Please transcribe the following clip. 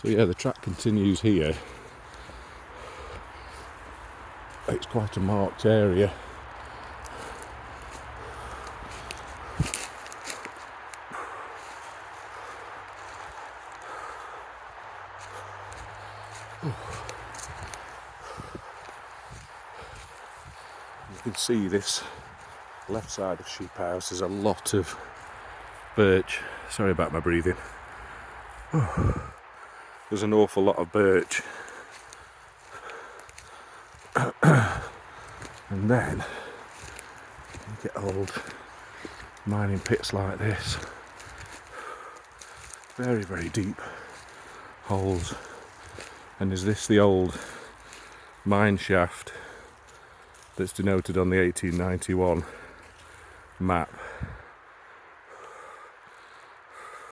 So yeah, the track continues here. It's quite a marked area. You can see this left side of Sheep House, there's a lot of birch. Sorry about my breathing. There's an awful lot of birch. And then you get old mining pits like this. Very, very deep holes. And is this the old mine shaft that's denoted on the 1891 map?